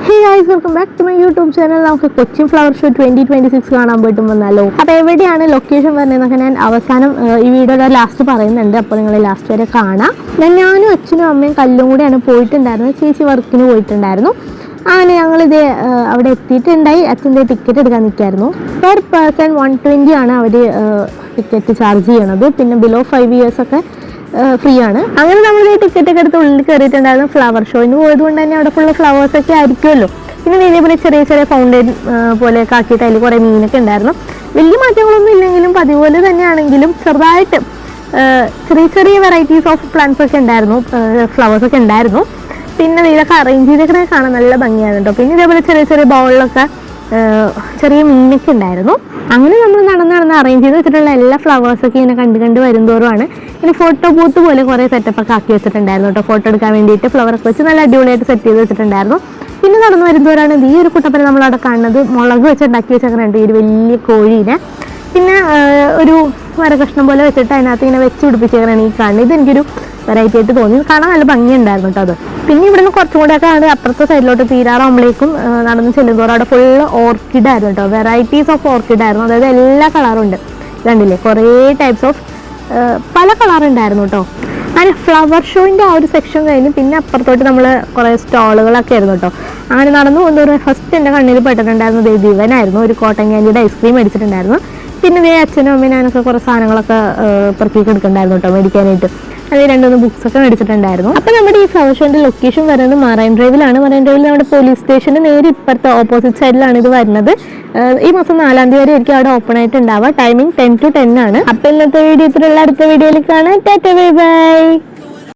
Hey guys, welcome back to my YouTube channel. നമുക്ക് Cochin flower show 2026 കാണാൻ പോയിട്ട് വന്നാലോ. അപ്പോൾ എവിടെയാണ് ലൊക്കേഷൻ വരുന്നതെന്നൊക്കെ ഞാൻ അവസാനം ഈ വീഡിയോയുടെ ലാസ്റ്റ് പറയുന്നുണ്ട്. അപ്പോൾ നിങ്ങൾ ലാസ്റ്റ് വരെ കാണാം. ഞാനും അച്ഛനും അമ്മയും കല്ലും കൂടെയാണ് പോയിട്ടുണ്ടായിരുന്നത്. ചേച്ചി വർക്കിന് പോയിട്ടുണ്ടായിരുന്നു. അങ്ങനെ ഞങ്ങളിത് അവിടെ എത്തിയിട്ടുണ്ടായി. അച്ഛൻ്റെ ടിക്കറ്റ് എടുക്കാൻ നിൽക്കായിരുന്നു. പെർ പേഴ്സൺ 120 ആണ് അവർ ടിക്കറ്റ് ചാർജ് ചെയ്യണത്. പിന്നെ ബിലോ 5 years ഒക്കെ ഫ്രീ ആണ്. അങ്ങനെ നമ്മൾ ഈ ടിക്കറ്റ് ഒക്കെ എടുത്ത് ഉള്ളിൽ കയറിയിട്ടുണ്ടായിരുന്നു. ഫ്ലവർ ഷോയിന് പോയത് കൊണ്ട് തന്നെ അവിടെ ഫുള്ള് ഫ്ലവേഴ്സ് ഒക്കെ ആയിരിക്കുമല്ലോ. പിന്നെ ഇതേപോലെ ചെറിയ ചെറിയ ഫൗണ്ടൈൻ പോലെയൊക്കെ ആക്കിയിട്ട് അതിൽ കുറേ മീനൊക്കെ ഉണ്ടായിരുന്നു. വലിയ മാറ്റങ്ങളൊന്നും ഇല്ലെങ്കിലും അതുപോലെ തന്നെയാണെങ്കിലും ചെറുതായിട്ട് ചെറിയ ചെറിയ വെറൈറ്റീസ് ഓഫ് പ്ലാന്റ്സ് ഒക്കെ ഉണ്ടായിരുന്നു, ഫ്ലവേഴ്സ് ഒക്കെ ഉണ്ടായിരുന്നു. പിന്നെ ഇതൊക്കെ അറേഞ്ച് ചെയ്തൊക്കെ കാണാൻ നല്ല ഭംഗിയാണ് കേട്ടോ. പിന്നെ ഇതേപോലെ ചെറിയ ചെറിയ ബൗളിലൊക്കെ ചെറിയ മീനൊക്കെ ഉണ്ടായിരുന്നു. അങ്ങനെ നമ്മൾ നടന്ന് അറേഞ്ച് ചെയ്ത് വെച്ചിട്ടുള്ള എല്ലാ ഫ്ലവേഴ്സൊക്കെ ഇങ്ങനെ കണ്ട് വരുന്തോറുമാണ് ഇങ്ങനെ ഫോട്ടോ ബൂത്ത് പോലെ കുറേ സെറ്റപ്പൊക്കെ ആക്കി വെച്ചിട്ടുണ്ടായിരുന്നു കേട്ടോ. ഫോട്ടോ എടുക്കാൻ വേണ്ടിയിട്ട് ഫ്ലവറൊക്കെ വെച്ച് നല്ല അടിപൊളിയായിട്ട് സെറ്റ് ചെയ്ത് വെച്ചിട്ടുണ്ടായിരുന്നു. പിന്നെ നടന്നു വരുന്നവരാണ് ഈ ഒരു കുട്ടപ്പനെ നമ്മളവിടെ കാണുന്നത്. മുളക് വെച്ചുണ്ടാക്കി വെച്ചേക്കുന്നുണ്ട് ഈ ഒരു വലിയ കോഴീനെ. പിന്നെ ഒരു മരകഷ്ണം പോലെ വെച്ചിട്ട് അതിനകത്ത് ഇങ്ങനെ വെച്ച് പിടിപ്പിച്ചേക്കാനാണ് ഈ കാണുന്നത്. ഇതെനിക്കൊരു വെറൈറ്റി ആയിട്ട് തോന്നി. കാണാൻ നല്ല ഭംഗിയുണ്ടായിരുന്നു കേട്ടോ അത്. പിന്നെ ഇവിടുന്ന് കുറച്ചും കൂടെയൊക്കെ ആണ് അപ്പുറത്തെ സൈഡിലോട്ട് തീരാറാകുമ്പോഴേക്കും നടന്ന് ചെല്ലുന്നതോടെ അവിടെ ഫുള്ള് ഓർക്കിഡ് ആയിരുന്നു കേട്ടോ. വെറൈറ്റീസ് ഓഫ് ഓർക്കിഡ് ആയിരുന്നു. അതായത് എല്ലാ കളറും ഉണ്ട്. കണ്ടില്ലേ, കുറേ ടൈപ്സ് ഓഫ് പല കളറുണ്ടായിരുന്നു കേട്ടോ. അങ്ങനെ ഫ്ലവർ ഷോയിൻ്റെ ആ ഒരു സെക്ഷൻ കഴിഞ്ഞ് പിന്നെ അപ്പുറത്തോട്ട് നമ്മൾ കുറേ സ്റ്റോളുകളൊക്കെ ആയിരുന്നു കേട്ടോ. അങ്ങനെ നടന്നു കൊണ്ടുവരുന്ന ഫസ്റ്റ് എൻ്റെ കണ്ണിൽ പെട്ടിട്ടുണ്ടായിരുന്നത് ദിവനായിരുന്നു. ഒരു കോട്ടൻ ക്യാൻഡിയുടെ ഐസ്ക്രീം മേടിച്ചിട്ടുണ്ടായിരുന്നു. പിന്നെ അച്ഛനും അമ്മയും ഞാനൊക്കെ കുറേ സാധനങ്ങളൊക്കെ പെറുക്കിയൊക്കെ എടുക്കണ്ടായിരുന്നു കേട്ടോ മേടിക്കാനായിട്ട്. അത് 2-3 ബുക്സൊക്കെ മേടിച്ചിട്ടുണ്ടായിരുന്നു. അപ്പോൾ നമ്മുടെ ഈ ഫ്ലവർ ഷോൻ്റെ ലൊക്കേഷൻ വരുന്നത് മറൈൻ ഡ്രൈവിലാണ്. മറൈൻ ഡ്രൈവിൽ നമ്മുടെ പോലീസ് സ്റ്റേഷൻ്റെ നേരെ ഇപ്പുറത്തെ ഓപ്പോസിറ്റ് സൈഡിലാണ് ഇത് വരുന്നത്. ഈ മാസം 4-ാം തീയതി വരെ ആയിരിക്കും അവിടെ ഓപ്പൺ ആയിട്ട് ഉണ്ടാവുക. ടൈമിംഗ് 10 to 10 ആണ്. അപ്പോൾ ഇന്നത്തെ വീഡിയോ ഇത്രയുള്ള അടുത്ത വീഡിയോയിൽ കാണാം. Tata bye bye.